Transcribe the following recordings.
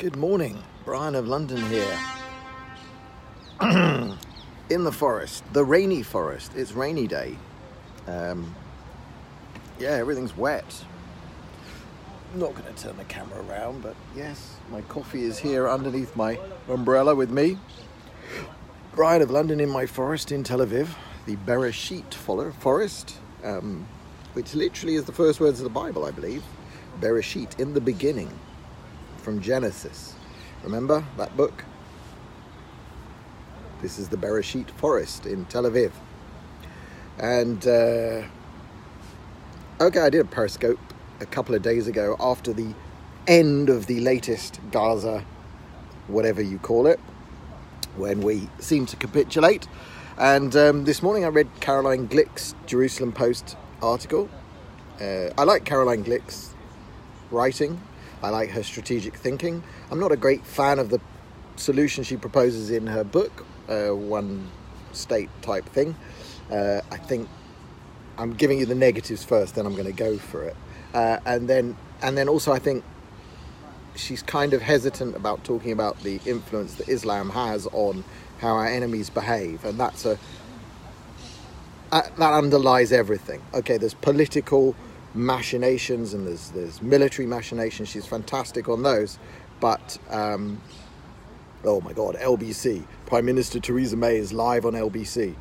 Good morning, Brian of London here. In the forest, the rainy forest. It's rainy day. Yeah, everything's wet. I'm not going to turn the camera around, but yes, my coffee is here underneath my umbrella with me. Brian of London in my forest in Tel Aviv, the Bereshit forest, which literally is the first words of the Bible, I believe. Bereshit, in the beginning. From Genesis. Remember that book? This is the Bereshit forest in Tel Aviv. And, I did a Periscope a couple of days ago after the end of the latest Gaza, whatever you call it, when we seemed to capitulate. And this morning I read Caroline Glick's Jerusalem Post article. I like Caroline Glick's writing. I like her strategic thinking. I'm not a great fan of the solution she proposes in her book, one state type thing. I think I'm giving you the negatives first, then I'm going to go for it. And then also I think she's kind of hesitant about talking about the influence that Islam has on how our enemies behave, and that underlies everything. Okay, there's political machinations and there's military machinations. She's fantastic on those, but oh my god, LBC, Prime Minister Theresa May is live on LBC.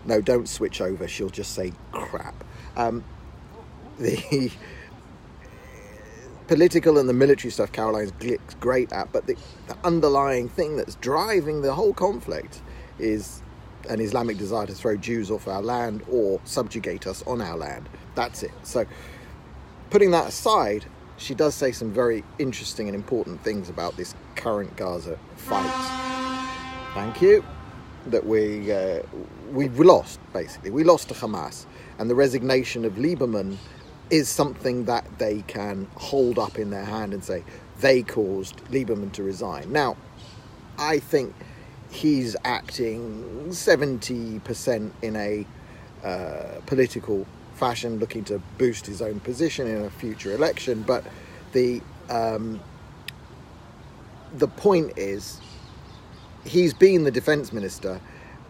No, don't switch over, she'll just say crap. The political and the military stuff Caroline Glick's great at, but the underlying thing that's driving the whole conflict is an Islamic desire to throw Jews off our land or subjugate us on our land. That's it. So, putting that aside, she does say some very interesting and important things about this current Gaza fight. Thank you. That we've lost, basically. We lost to Hamas. And the resignation of Lieberman is something that they can hold up in their hand and say, they caused Lieberman to resign. Now, I think he's acting 70% in a political fashion, looking to boost his own position in a future election. But the point is, he's been the defence minister,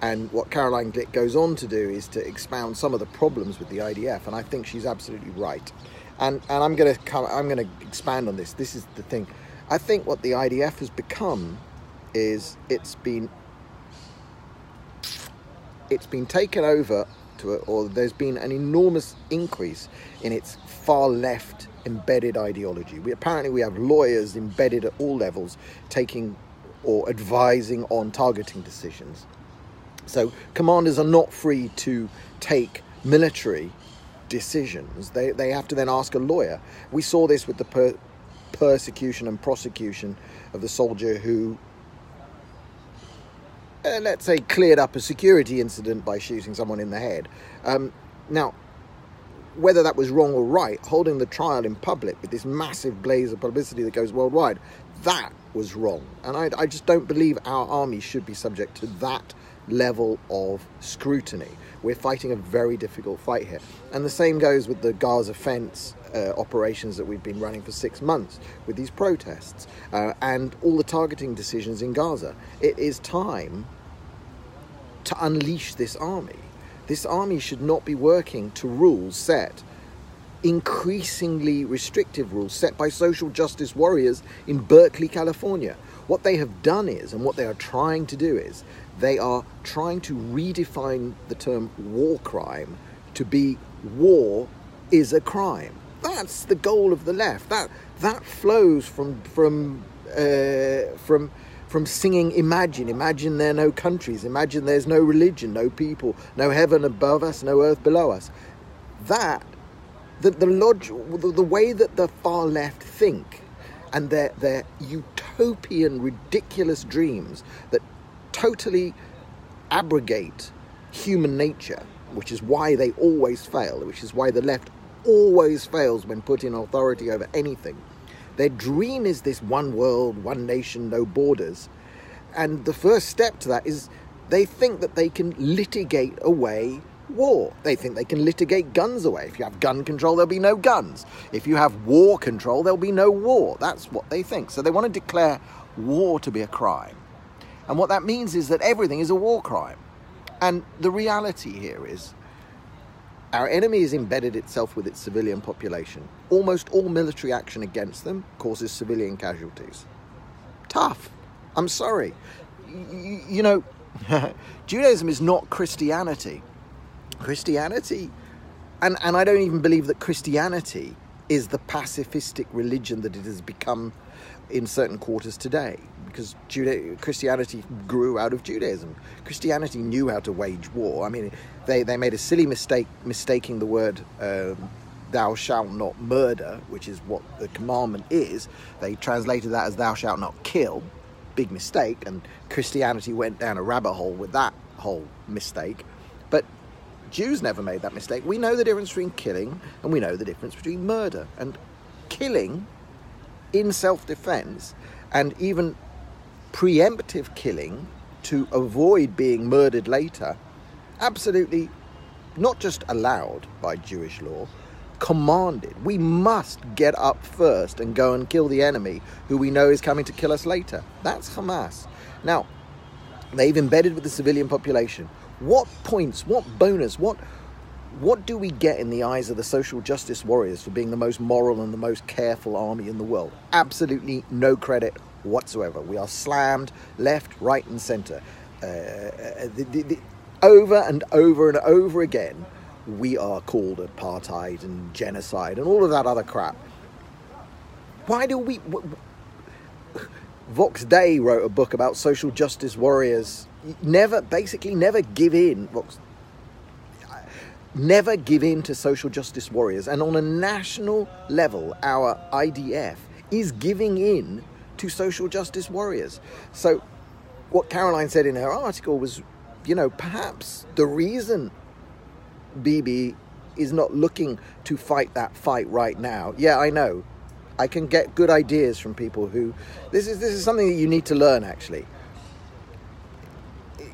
and what Caroline Glick goes on to do is to expound some of the problems with the IDF, and I think she's absolutely right. And I'm going to expand on this. This is the thing. I think what the IDF has become is it's been taken over or there's been an enormous increase in its far left embedded ideology. We have lawyers embedded at all levels taking or advising on targeting decisions. So commanders are not free to take military decisions. They have to then ask a lawyer. We saw this with the persecution and prosecution of the soldier who let's say, cleared up a security incident by shooting someone in the head. Now, whether that was wrong or right, holding the trial in public with this massive blaze of publicity that goes worldwide, that was wrong. And I just don't believe our army should be subject to that level of scrutiny. We're fighting a very difficult fight here. And the same goes with the Gaza fence operations that we've been running for 6 months with these protests and all the targeting decisions in Gaza. It is time to unleash this army. This army should not be working to rules set, increasingly restrictive rules set by social justice warriors in Berkeley, California. What they have done is, and what they are trying to do is, they are trying to redefine the term war crime to be war is a crime. That's the goal of the left. That flows from singing Imagine there are no countries, imagine there's no religion, no people, no heaven above us, no earth below us. The way that the far left think and their utopian, ridiculous dreams that totally abrogate human nature, which is why they always fail, which is why the left always fails when put in authority over anything. Their dream is this one world, one nation, no borders. And the first step to that is they think that they can litigate away war. They think they can litigate guns away. If you have gun control, there'll be no guns. If you have war control, there'll be no war. That's what they think. So they want to declare war to be a crime. And what that means is that everything is a war crime. And the reality here is our enemy has embedded itself with its civilian population. Almost all military action against them causes civilian casualties. Tough. I'm sorry. You know, Judaism is not Christianity. Christianity, and I don't even believe that Christianity is the pacifistic religion that it has become in certain quarters today, because Christianity grew out of Judaism. Christianity knew how to wage war. I mean, they made a silly mistake mistaking the word thou shalt not murder, which is what the commandment is. They translated that as thou shalt not kill. Big mistake, and Christianity went down a rabbit hole with that whole mistake. But Jews never made that mistake. We know the difference between killing and we know the difference between murder. And killing in self-defense and even preemptive killing to avoid being murdered later, absolutely not just allowed by Jewish law, commanded. We must get up first and go and kill the enemy who we know is coming to kill us later. That's Hamas. Now, they've embedded with the civilian population. What points, what bonus, what do we get in the eyes of the social justice warriors for being the most moral and the most careful army in the world? Absolutely no credit whatsoever. We are slammed left, right and centre. Over and over and over again, we are called apartheid and genocide and all of that other crap. Why do we... Vox Day wrote a book about social justice warriors. Never give in. Never give in to social justice warriors. And on a national level, our IDF is giving in to social justice warriors. So what Caroline said in her article was, perhaps the reason Bibi is not looking to fight that fight right now. Yeah, I know. I can get good ideas from people who... This is something that you need to learn, actually.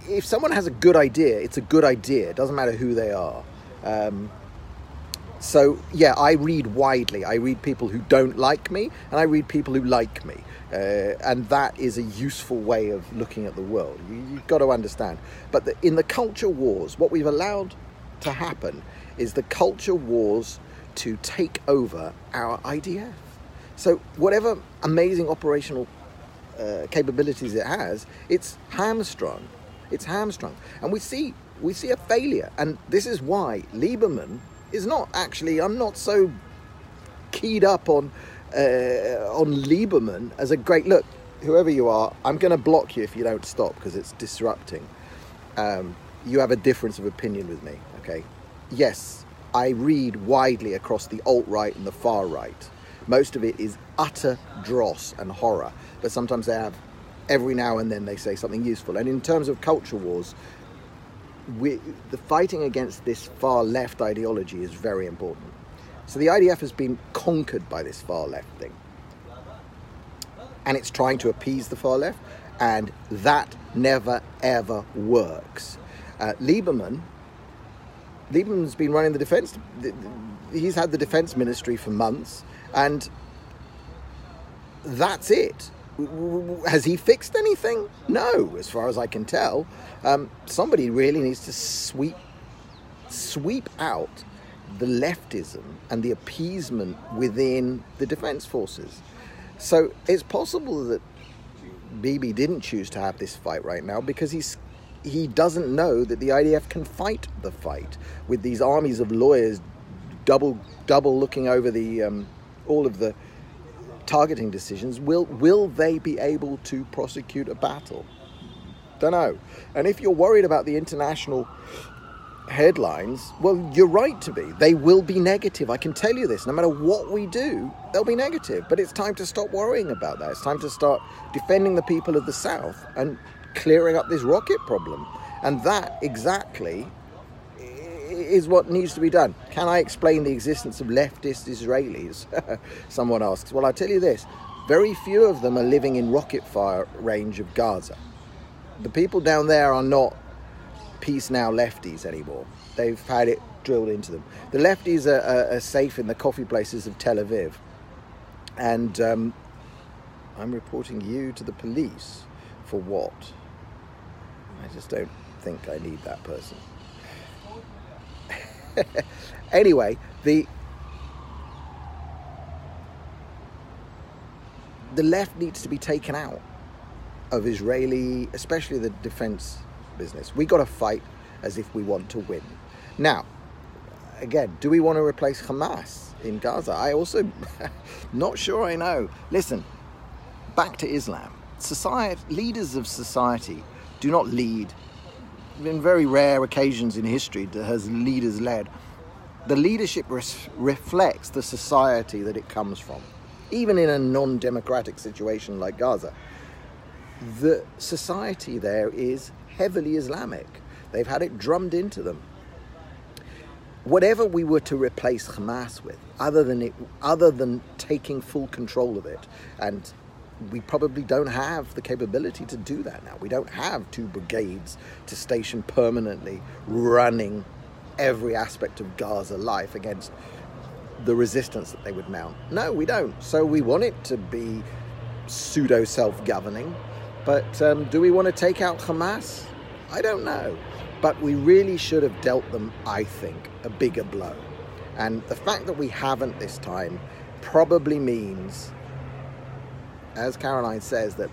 If someone has a good idea, it's a good idea. It doesn't matter who they are. So, yeah, I read widely. I read people who don't like me, and I read people who like me. And that is a useful way of looking at the world. You've got to understand. But in the culture wars, what we've allowed to happen is the culture wars to take over our IDF. So whatever amazing operational capabilities it has, it's hamstrung. It's hamstrung. And we see a failure. And this is why Lieberman is not actually... I'm not so keyed up on Lieberman as a great... Look, whoever you are, I'm going to block you if you don't stop because it's disrupting. You have a difference of opinion with me, okay? Yes, I read widely across the alt-right and the far-right. Most of it is utter dross and horror, but sometimes every now and then they say something useful. And in terms of culture wars, the fighting against this far-left ideology is very important. So the IDF has been conquered by this far-left thing. And it's trying to appease the far-left, and that never, ever works. Lieberman's been running the defense. He's had the defense ministry for months, and that's it. Has he fixed anything? No, as far as I can tell. Somebody really needs to sweep out the leftism and the appeasement within the defense forces. So it's possible that Bibi didn't choose to have this fight right now because he doesn't know that the IDF can fight the fight with these armies of lawyers double looking over the all of the targeting decisions. Will they be able to prosecute a battle? Don't know. And if you're worried about the international headlines, well, you're right to be. They will be negative. I can tell you this. No matter what we do, they'll be negative. But it's time to stop worrying about that. It's time to start defending the people of the South and clearing up this rocket problem. And that exactly is what needs to be done. Can I explain the existence of leftist Israelis? Someone asks. Well, I'll tell you this. Very few of them are living in rocket fire range of Gaza. The people down there are not peace now lefties anymore. They've had it drilled into them. The lefties are safe in the coffee places of Tel Aviv. And I'm reporting you to the police for what? I just don't think I need that person. Anyway, the left needs to be taken out of Israeli, especially the defense business. We got to fight as if we want to win. Now, again, do we want to replace Hamas in Gaza? I also not sure I know. Listen, back to Islam. Leaders of society do not lead. In very rare occasions in history has leaders led. The leadership reflects the society that it comes from. Even in a non-democratic situation like Gaza, the society there is heavily Islamic. They've had it drummed into them. Whatever we were to replace Hamas with, other than taking full control of it, and we probably don't have the capability to do that now. We don't have 2 brigades to station permanently running every aspect of Gaza life against the resistance that they would mount. No, we don't. So we want it to be pseudo self-governing. But do we want to take out Hamas? I don't know. But we really should have dealt them, I think, a bigger blow. And the fact that we haven't this time probably means, as Caroline says, that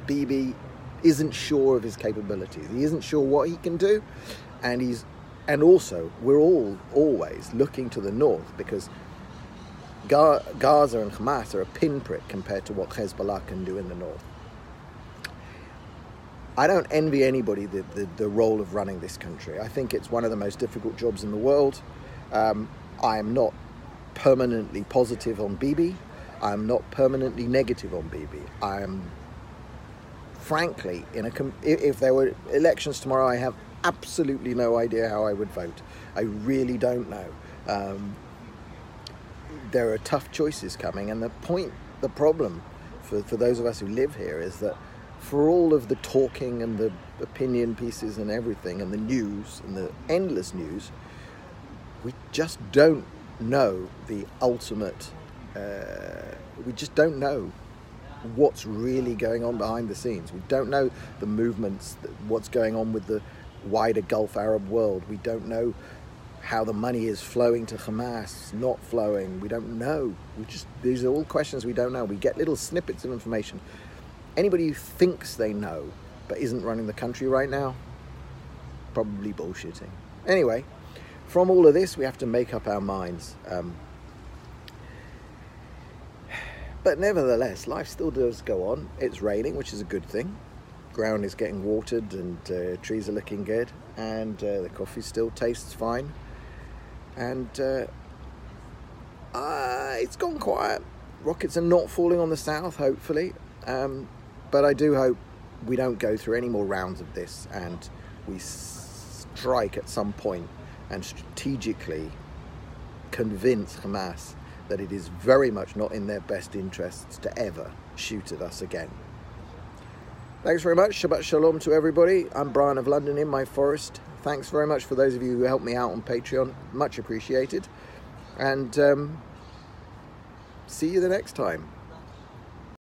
Bibi isn't sure of his capabilities. He isn't sure what he can do. And also, we're all always looking to the north, because Gaza and Hamas are a pinprick compared to what Hezbollah can do in the north. I don't envy anybody the role of running this country. I think it's one of the most difficult jobs in the world. I am not permanently positive on Bibi. I am not permanently negative on Bibi. I am, frankly, if there were elections tomorrow, I have absolutely no idea how I would vote. I really don't know. There are tough choices coming, and the problem for those of us who live here is that for all of the talking and the opinion pieces and everything and the news and the endless news, we just don't know the ultimate, we just don't know what's really going on behind the scenes. We don't know the movements, what's going on with the wider Gulf Arab world. We don't know how the money is flowing to Hamas, not flowing. We don't know. These are all questions we don't know. We get little snippets of information. Anybody who thinks they know but isn't running the country right now, probably bullshitting. Anyway, from all of this, we have to make up our minds. But nevertheless, life still does go on. It's raining, which is a good thing. Ground is getting watered and trees are looking good, and the coffee still tastes fine. And it's gone quiet. Rockets are not falling on the south, hopefully. But I do hope we don't go through any more rounds of this, and we strike at some point and strategically convince Hamas that it is very much not in their best interests to ever shoot at us again. Thanks very much. Shabbat Shalom to everybody. I'm Brian of London in my forest. Thanks very much for those of you who helped me out on Patreon. Much appreciated. And see you the next time.